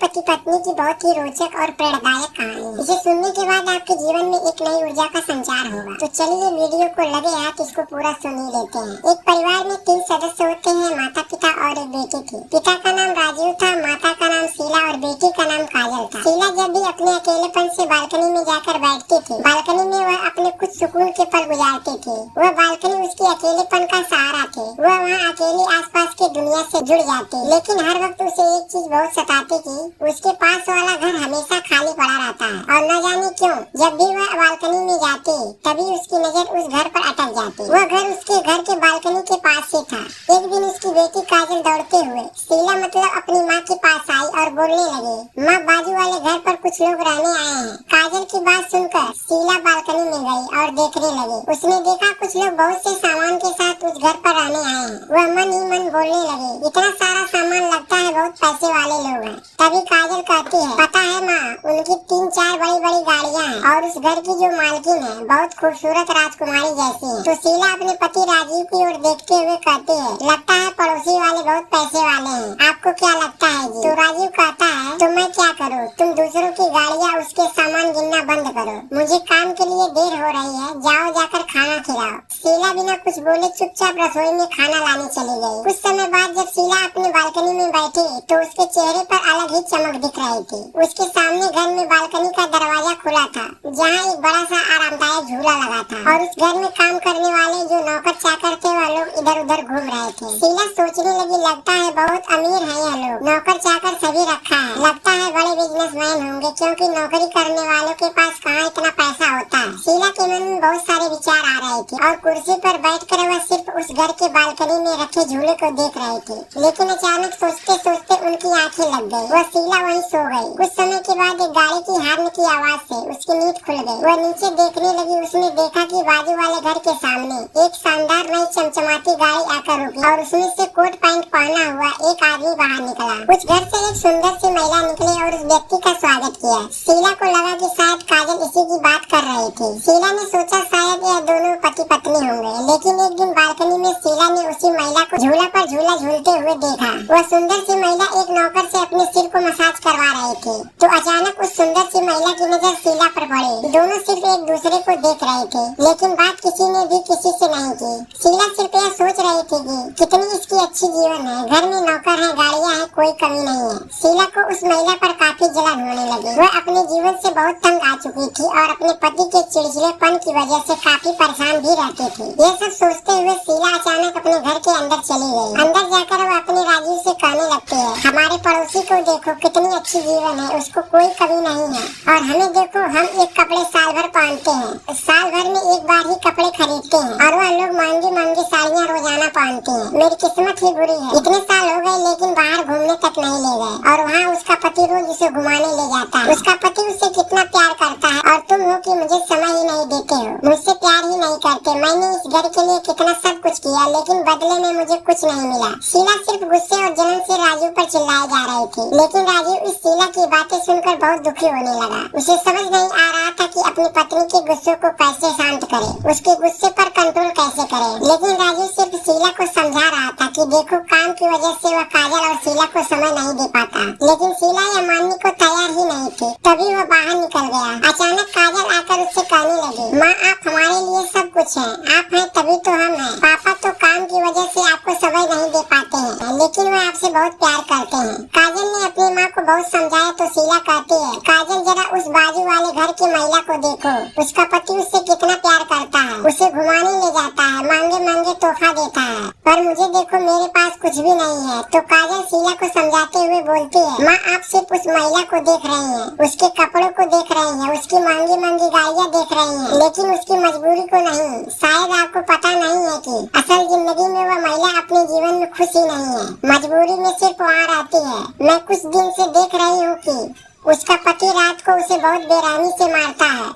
पति पत्नी की बहुत ही रोचक और प्रेरणादायक कहानी है। इसे सुनने के बाद आपके जीवन में एक नई ऊर्जा का संचार होगा। तो चलिए वीडियो को लगे हाथ इसको पूरा सुन ही लेते हैं। एक परिवार में 3 सदस्य होते हैं, माता पिता और एक बेटी थी। पिता का नाम राजीव था, माता का नाम शीला और बेटी का नाम काजल था। शीला जब भी अपने अकेलेपन से बालकनी में जाकर बैठती थी, बालकनी में वह अपने कुछ सुकून के पल गुजारती थी। वह बालकनी उसके अकेलेपन का सहारा थी। वह वहाँ अकेली आसपास की दुनिया से जुड़ जाती, लेकिन हर वक्त उसे एक चीज बहुत सताती कि उसके पास वाला घर हमेशा खाली पड़ा रहता है और न जाने क्यों जब भी वह बालकनी में जाती तभी उसकी नजर उस घर पर अटक जाती। वह घर उसके घर के बालकनी के पास से था। एक दिन उसकी बेटी काजल दौड़ते हुए शीला मतलब अपनी माँ के पास आई और बोलने लगी, माँ बाजू वाले घर पर कुछ लोग रहने आए हैं। काजल की बात सुनकर शीला बालकनी में गई और देखने लगी। उसने देखा कुछ लोग बहुत से सामान के साथ उस घर पर रहने आए हैं। वह मन ही मन बोलने लगी, इतना सारा सामान लगता है बहुत पैसे वाले लोग हैं। तभी काजल कहती है, पता है माँ, उनकी 3-4 बड़ी बड़ी गाड़ियाँ हैं और उस घर की जो मालकिन है बहुत खूबसूरत राजकुमारी जैसी है। तो शीला अपने पति राजीव की ओर देखते हुए कहती है, लगता है पड़ोसी वाले बहुत पैसे वाले हैं, आपको क्या लगता है जी? तो राजीव कहता है, तो मैं क्या करूँ, तुम दूसरों की गाड़ियाँ उसके सामान गिनना बंद करो, मुझे काम के लिए देर हो रही है, जाओ जाकर खाना खिलाओ। शीला बिना कुछ बोले चुपचाप रसोई में खाना लाने चली गई। कुछ समय बाद जब शीला अपनी बालकनी में बैठी तो उसके चेहरे पर अलग ही चमक दिख रही थी। उसके सामने घर में बालकनी का दरवाजा खुला था, जहाँ एक बड़ा सा आरामदायक झूला लगा था और उस घर में काम करने वाले जो नौकर चाकर थे वह लोग इधर उधर घूम रहे थे। शीला सोचने लगी, लगता है बहुत अमीर है यह लोग, नौकर चाकर सभी रखा है, लगता है बड़े बिजनेसमैन होंगे, क्योंकि नौकरी करने वालों के पास कहाँ इतना पैसा होता है। शीला के मन में बहुत सारे विचार आ रहे थे और कुर्सी पर बैठकर वह सिर्फ उस घर के बालकनी में रखे झूले को देख रही थी। लेकिन अचानक सोचते सोचते उनकी आंखें लग गई। वह शीला वहीं सो गई। कुछ समय के बाद एक गाड़ी की हॉर्न की आवाज से उसकी नींद खुल गई। वह नीचे देखने लगी। उसने देखा कि बाजू वाले घर के सामने एक शानदार नई चमचमाती गाड़ी आकर रुकी और उसमें से कोट पैंट पहना हुआ एक आदमी बाहर निकला। उस घर से एक सुंदर सी महिला निकली और उस व्यक्ति का स्वागत किया। शीला को लगा कि शायद काजल इसी की बात कर रही थी। शीला ने सोचा शायद यह दोनों पति पत्नी होंगे, लेकिन एक दिन बालकनी में शीला ने उसी महिला को झूला पर झूला झूलते हुए देखा। वह सुंदर सी महिला एक नौकर से अपने सिर को मसाज करवा रही थी। तो अचानक उस सुंदर सी महिला की नजर शीला पर पड़ी। दोनों सिर्फ एक दूसरे को देख रहे थे, लेकिन बात किसी ने भी किसी से नहीं की। शीला सिर्फ यह सोच रही थी कि कितनी इसकी अच्छी जीवन है, घर में नौकर है, गाड़ियाँ हैं, कोई कमी नहीं है। शीला को उस महिला पर काफी जलन होने लगी। वह अपने जीवन से बहुत तंग आ चुकी थी और अपने पति के चिड़चिड़ेपन की वजह से काफी परेशान भी रहती थी। यह सब सोचते हुए शीला अचानक अपने घर के अंदर चली गई। अंदर जाकर वह अपने राजीव से कहने लगती है, हमारे पड़ोसी को देखो, कितनी अच्छी जीवन है, उसको कोई कमी नहीं है, और हमें देखो, हम एक कपड़े साल भर पहनते हैं, साल भर में एक बार ही कपड़े खरीदते हैं और वह लोग महंगी महंगी साड़ियाँ रोजाना पहनते हैं। मेरी किस्मत ही बुरी है, इतने साल हो गए लेकिन बाहर घूमने तक नहीं ले गए और वहाँ उसका पति रोज उसे घुमाने ले जाता है। उसका पति उससे कितना प्यार करता है और तुम हो कि मुझे समय ही नहीं देते हो, मुझसे प्यार ही नहीं करते। मैंने इस घर के लिए कितना सब कुछ किया, लेकिन बदले में मुझे कुछ नहीं मिला। शीला सिर्फ गुस्से और जलन से राजीव पर चिल्लाए जा रही थी, लेकिन राजीव इस शीला की बातें सुनकर बहुत दुखी होने लगा। उसे समझ नहीं आ रहा था कि अपनी पत्नी के गुस्से को कैसे शांत करे, उसके गुस्से पर कंट्रोल कैसे करे। लेकिन राजीव सिर्फ शीला को समझा रहा था कि देखो, काम की वजह से वह काजल और शीला को समय नहीं दे पाता। लेकिन शीला यह मानने को तैयार ही नहीं थी। तभी वह बाहर निकल गया। अचानक काजल आकर उससे कहने लगी, माँ आप हमारे लिए सब कुछ है, आप हैं तभी तो हम हैं। पापा तो काम की वजह से आपको समय नहीं दे पाते हैं, लेकिन वह आपसे बहुत प्यार करते हैं। काजल ने अपनी माँ को बहुत समझाया तो शीला कहती है, काजल जरा उस बाजू वाले घर की महिला को देखो, उसका पति उससे कितना प्यार करता है, उसे घुमाने ले जाता है, महंगे महंगे तोहफा देता है, पर मुझे देखो, मेरे पास कुछ भी नहीं है। तो काजल शीला को समझाते हुए बोलती है, माँ आप सिर्फ उस महिला को देख रही हैं, उसके कपड़ों को देख रही हैं, उसकी महंगी महंगी गाड़ियाँ देख रही हैं, लेकिन उसकी मजबूरी को नहीं। शायद आपको पता नहीं है कि असल जिंदगी में वह महिला अपने जीवन में खुश ही नहीं है, मजबूरी में सिर्फ वहाँ रहती है। मैं कुछ दिन से देख रही हूँ कि उसका पति रात को उसे बहुत बेरहमी से मारता है,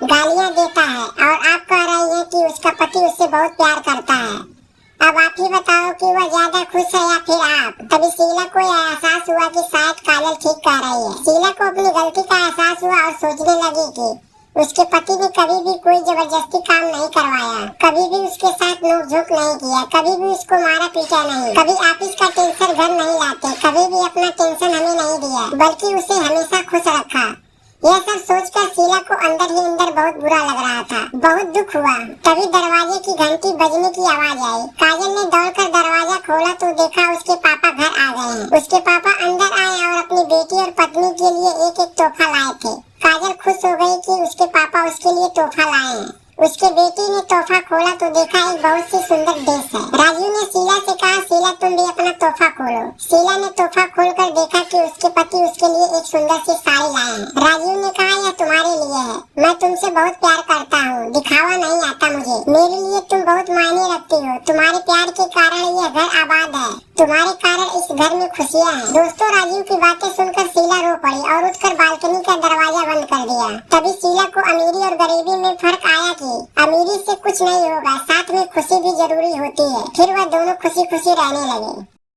गालियाँ देता है, और आप कह रही हैं कि उसका पति उससे बहुत प्यार करता है। अब आप ही बताओ कि वह ज्यादा खुश है या फिर आप। तभी शीला को यह एहसास हुआ कि शायद काजल ठीक कह रही है। शीला को अपनी गलती का एहसास हुआ और सोचने लगी कि उसके पति ने कभी भी कोई जबरदस्ती काम नहीं करवाया, कभी भी उसके साथ नोक-झोंक नहीं किया, कभी भी उसको मारा पीटा नहीं, कभी ऑफिस का टेंशन घर नहीं लाते, कभी भी अपना टेंशन हमें नहीं दिया, बल्कि उसे हमेशा खुश रखा। यह सब सोचकर शीला को अंदर ही अंदर बहुत बुरा लग रहा था, बहुत दुख हुआ। तभी दरवाजे की घंटी बजने की आवाज आई। काजल ने दौड़कर दरवाजा खोला तो देखा उसके पापा घर आ गए हैं। उसके पापा अंदर आए और अपनी बेटी और पत्नी के लिए एक एक तोहफा लाए थे। काजल खुश हो गई कि उसके पापा उसके लिए तोहफा लाए हैं। उसके बेटी ने तोहफा खोला तो देखा एक बहुत सी सुंदर ड्रेस है। राजू ने शीला से कहा, शीला तुम भी अपना तोहफा खोलो। शीला ने तोहफा खोलकर देखा कि उसके पति उसके लिए एक सुंदर सी साड़ी लाए हैं। राजू ने कहा, यह तुम्हारे लिए है, मैं तुमसे बहुत प्यार करता हूँ, दिखावा नहीं आता मुझे, मेरे लिए तुम बहुत मायने रखती हो, तुम्हारे प्यार के कारण यह घर आबाद है, तुम्हारे कारण इस घर में खुशियाँ हैं। दोस्तों, राजू की बातें सुनकर शीला रो पड़ी और उठकर बालकनी का दरवाजा बंद कर दिया। तभी शीला को अमीरी और गरीबी में फर्क आया कि अमीरी से कुछ नहीं होगा, साथ में खुशी भी जरूरी होती है। फिर वह दोनों खुशी खुशी रहने लगे।